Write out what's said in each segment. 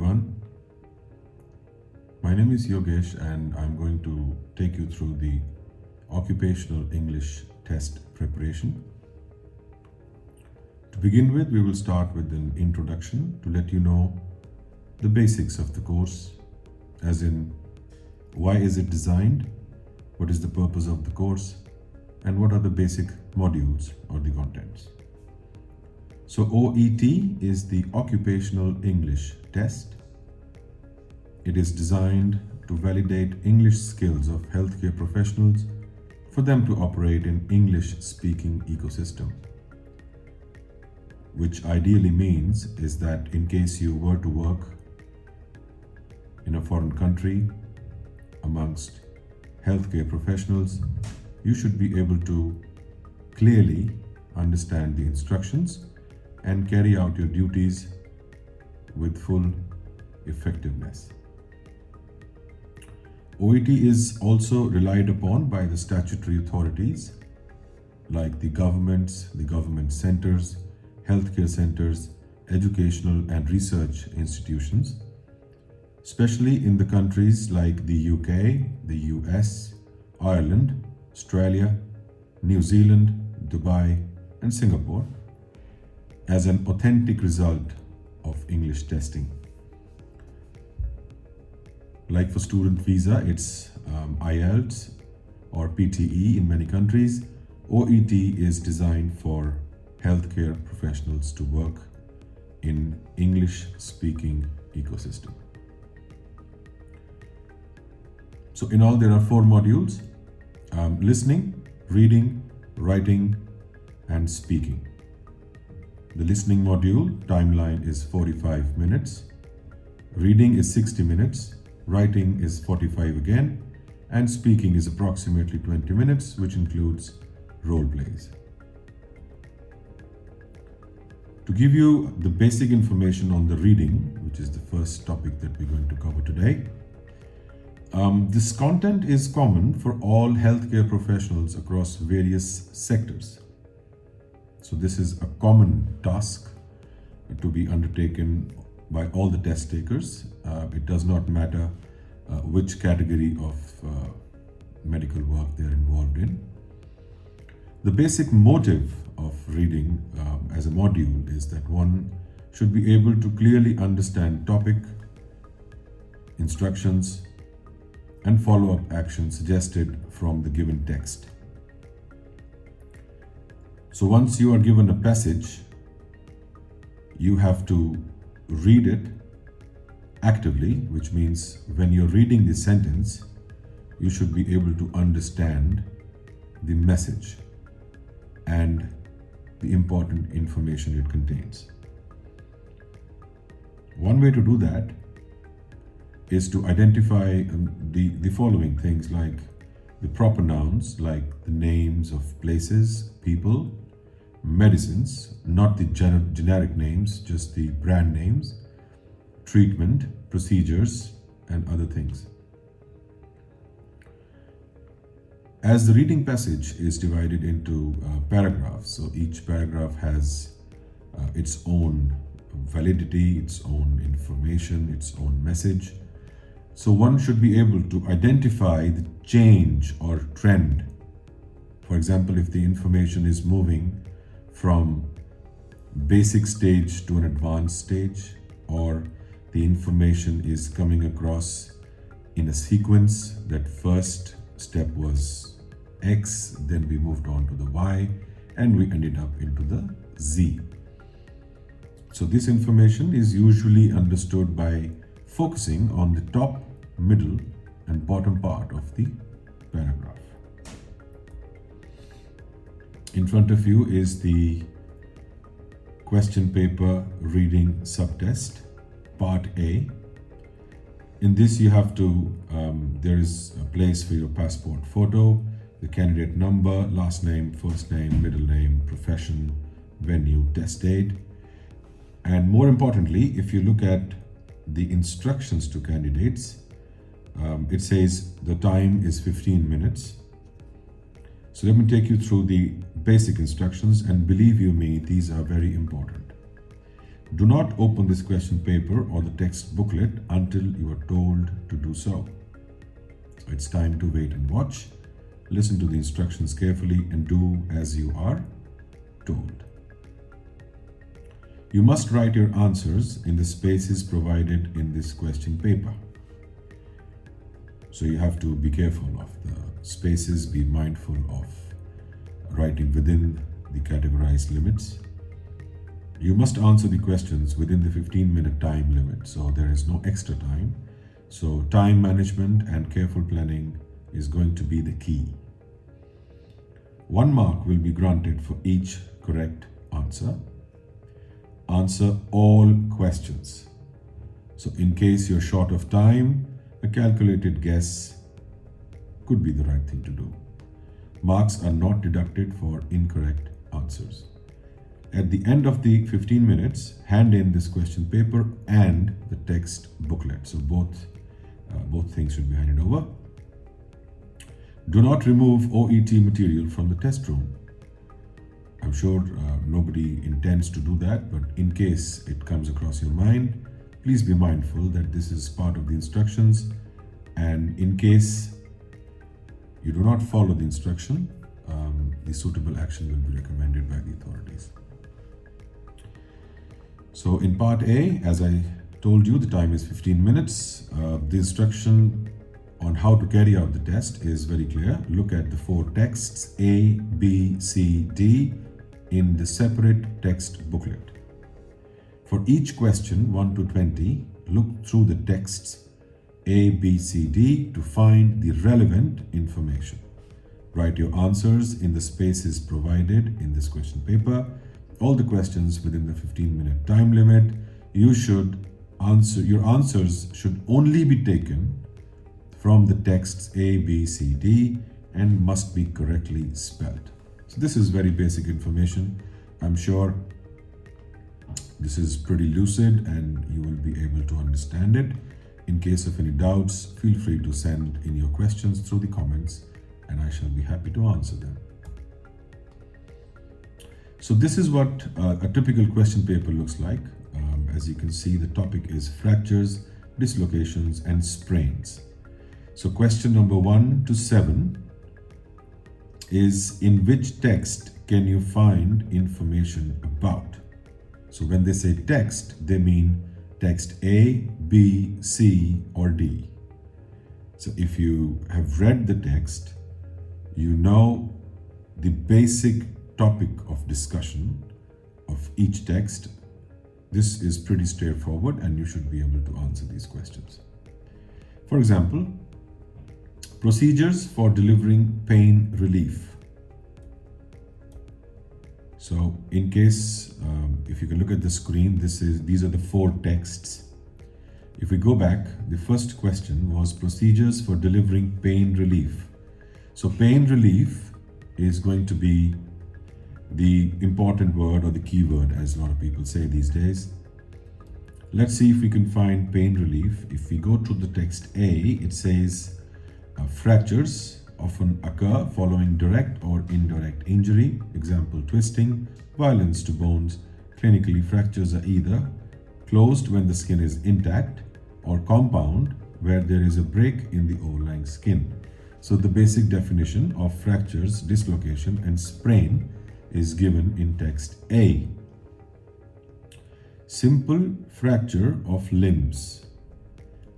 everyone. My name is Yogesh and I'm going to take you through the occupational English test preparation. To begin with, we will start with an introduction to let you know the basics of the course, as in why is it designed, what is the purpose of the course, and what are the basic modules or the contents. So OET is the Occupational English Test. It is designed to validate English skills of healthcare professionals for them to operate in English-speaking ecosystem. Which ideally means is that in case you were to work in a foreign country amongst healthcare professionals, you should be able to clearly understand the instructions and carry out your duties with full effectiveness. OET is also relied upon by the statutory authorities like the governments, the government centers, healthcare centers, educational and research institutions, especially in the countries like the UK, the US, Ireland, Australia, New Zealand, Dubai, and Singapore, as an authentic result of English testing. Like for student visa, it's IELTS or PTE in many countries. OET is designed for healthcare professionals to work in English-speaking ecosystem. So in all, there are 4 modules: listening, reading, writing, and speaking. The listening module timeline is 45 minutes, reading is 60 minutes, writing is 45 again, and speaking is approximately 20 minutes, which includes role plays. To give you the basic information on the reading, which is the first topic that we're going to cover today, this content is common for all healthcare professionals across various sectors. So this is a common task to be undertaken by all the test takers. It does not matter which category of medical work they're involved in. The basic motive of reading as a module is that one should be able to clearly understand topic, instructions, and follow-up action suggested from the given text. So once you are given a passage, you have to read it actively, which means when you're reading the sentence, you should be able to understand the message and the important information it contains. One way to do that is to identify the following things, like the proper nouns, like the names of places, people, medicines, not the generic names, just the brand names, treatment, procedures, and other things. As the reading passage is divided into paragraphs, so each paragraph has its own validity, its own information, its own message. So one should be able to identify the change or trend. For example, if the information is moving from basic stage to an advanced stage, or the information is coming across in a sequence, that first step was X, then we moved on to the Y, and we ended up into the Z. So this information is usually understood by focusing on the top, middle, and bottom part of the paragraph. In front of you is the question paper reading subtest, part A. In this you have to, there is a place for your passport photo, the candidate number, last name, first name, middle name, profession, venue, test date. And more importantly, if you look at the instructions to candidates, it says the time is 15 minutes. So let me take you through the basic instructions, and believe you me, these are very important. Do not open this question paper or the text booklet until you are told to do so. It's time to wait and watch. Listen to the instructions carefully and do as you are told. You must write your answers in the spaces provided in this question paper. So you have to be careful of the spaces, be mindful of writing within the categorized limits. You must answer the questions within the 15-minute time limit, so there is no extra time. So time management and careful planning is going to be the key. 1 mark will be granted for each correct answer. Answer all questions. So in case you're short of time, a calculated guess could be the right thing to do. Marks are not deducted for incorrect answers. At the end of the 15 minutes, hand in this question paper and the text booklet. So both things should be handed over. Do not remove OET material from the test room. I'm sure nobody intends to do that, but in case it comes across your mind, please be mindful that this is part of the instructions, and in case you do not follow the instruction, the suitable action will be recommended by the authorities. So in part A, as I told you, the time is 15 minutes. The instruction on how to carry out the test is very clear. Look at the 4 texts A, B, C, D in the separate text booklet. For each question 1 to 20, look through the texts A, B, C, D to find the relevant information. Write your answers in the spaces provided in this question paper. All the questions within the 15-minute time limit. Your answers should only be taken from the texts A, B, C, D and must be correctly spelled. So this is very basic information. I'm sure this is pretty lucid and you will be able to understand it. In case of any doubts, feel free to send in your questions through the comments and I shall be happy to answer them. So this is what a typical question paper looks like. As you can see, the topic is fractures, dislocations and sprains. So question number 1 to 7 is, in which text can you find information about? So when they say text, they mean text A, B, C or D. So if you have read the text, you know the basic topic of discussion of each text. This is pretty straightforward and you should be able to answer these questions. For example, procedures for delivering pain relief. So in case, if you can look at the screen, these are the 4 texts. If we go back, the first question was procedures for delivering pain relief. So pain relief is going to be the important word or the key word, as a lot of people say these days. Let's see if we can find pain relief. If we go to the text A, it says fractures often occur following direct or indirect injury. Example, twisting, violence to bones. Clinically, fractures are either closed when the skin is intact or compound where there is a break in the overlying skin. So the basic definition of fractures, dislocation and sprain is given in text A. Simple fracture of limbs.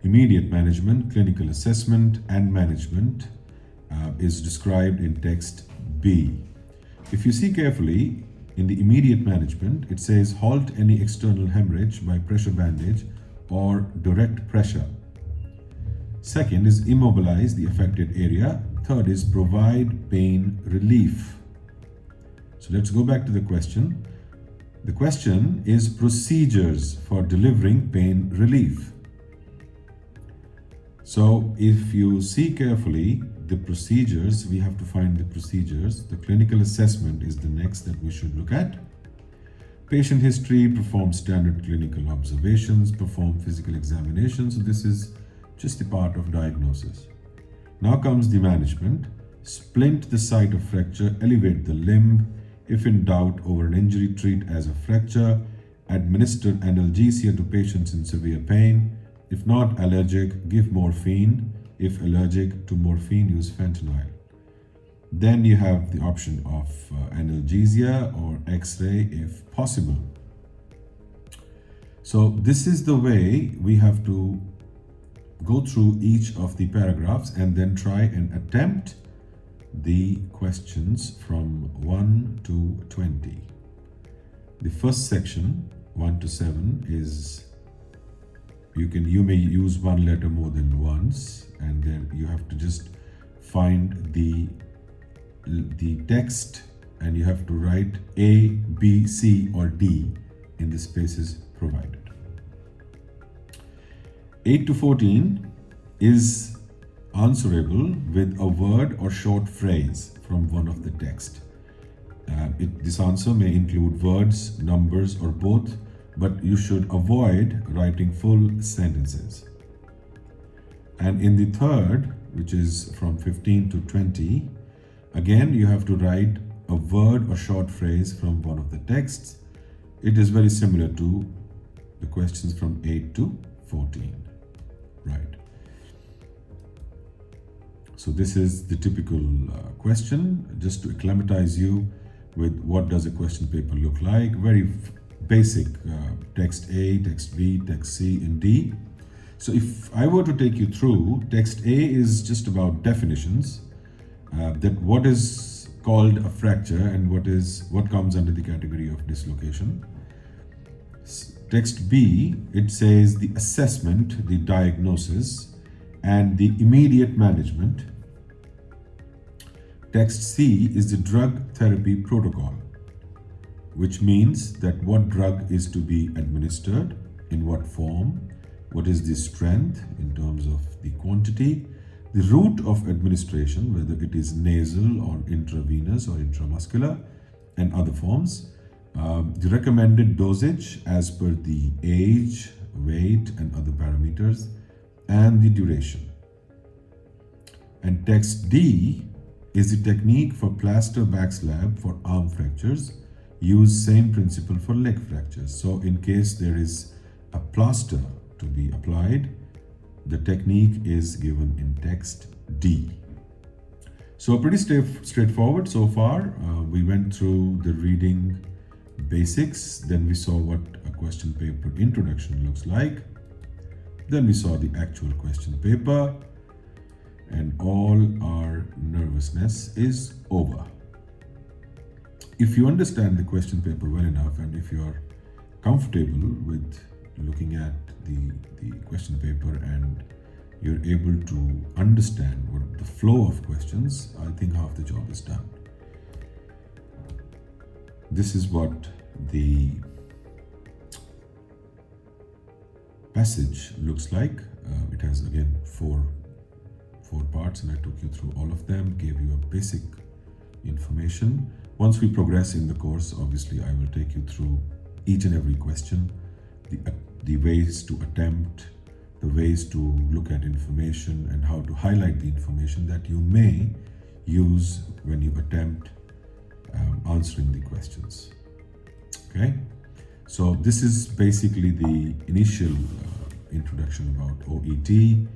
Immediate management, clinical assessment and management is described in text B. If you see carefully, in the immediate management, it says halt any external hemorrhage by pressure bandage or direct pressure. Second is immobilize the affected area. Third is provide pain relief. So let's go back to the question. The question is procedures for delivering pain relief. So if you see carefully the procedures, we have to find the procedures. The clinical assessment is the next that we should look at. Patient history, perform standard clinical observations, perform physical examinations. So this is just a part of diagnosis. Now comes the management. Splint the site of fracture, elevate the limb. If in doubt over an injury, treat as a fracture. Administer analgesia to patients in severe pain. If not allergic, give morphine. If allergic to morphine, use fentanyl. Then you have the option of analgesia or X-ray if possible. So this is the way we have to go through each of the paragraphs and then try and attempt the questions from 1 to 20. The first section, 1 to 7, is you may use one letter more than once, and then you have to just find the text, and you have to write A, B, C, or D in the spaces provided. 8 to 14 is answerable with a word or short phrase from one of the text. This answer may include words, numbers, or both, but you should avoid writing full sentences. And in the third, which is from 15 to 20, again you have to write a word or short phrase from one of the texts. It is very similar to the questions from 8 to 14. Right. So this is the typical question, just to acclimatize you with what does a question paper look like. Very basic, text A, text B, text C, and D. So if I were to take you through, text A is just about definitions, that what is called a fracture and what comes under the category of dislocation. Text B, it says the assessment, the diagnosis, and the immediate management. Text C is the drug therapy protocol, which means that what drug is to be administered, in what form, what is the strength in terms of the quantity, the route of administration, whether it is nasal or intravenous or intramuscular, and other forms. The recommended dosage as per the age, weight, and other parameters, and the duration. And text D is the technique for plaster backslab for arm fractures. Use same principle for leg fractures. So in case there is a plaster to be applied, the technique is given in text D. So pretty straightforward so far. We went through the reading basics, then we saw what a question paper introduction looks like, then we saw the actual question paper, and all our nervousness is over. If you understand the question paper well enough, and if you are comfortable with looking at the question paper and you're able to understand what the flow of questions, I think half the job is done. This is what the passage looks like. It has again four parts, and I took you through all of them, gave you a basic information. Once we progress in the course, obviously I will take you through each and every question, the ways to attempt, the ways to look at information, and how to highlight the information that you may use when you attempt answering the questions. Okay, so this is basically the initial introduction about OET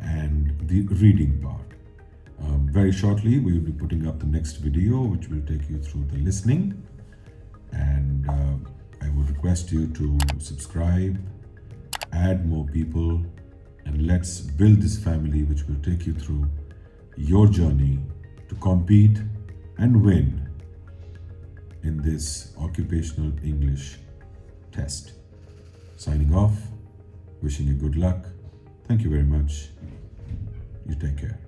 and the reading part. Very shortly we will be putting up the next video, which will take you through the listening, and I would request you to subscribe, add more people, and let's build this family which will take you through your journey to compete and win in this occupational English test. Signing off, wishing you good luck. Thank you very much. You take care.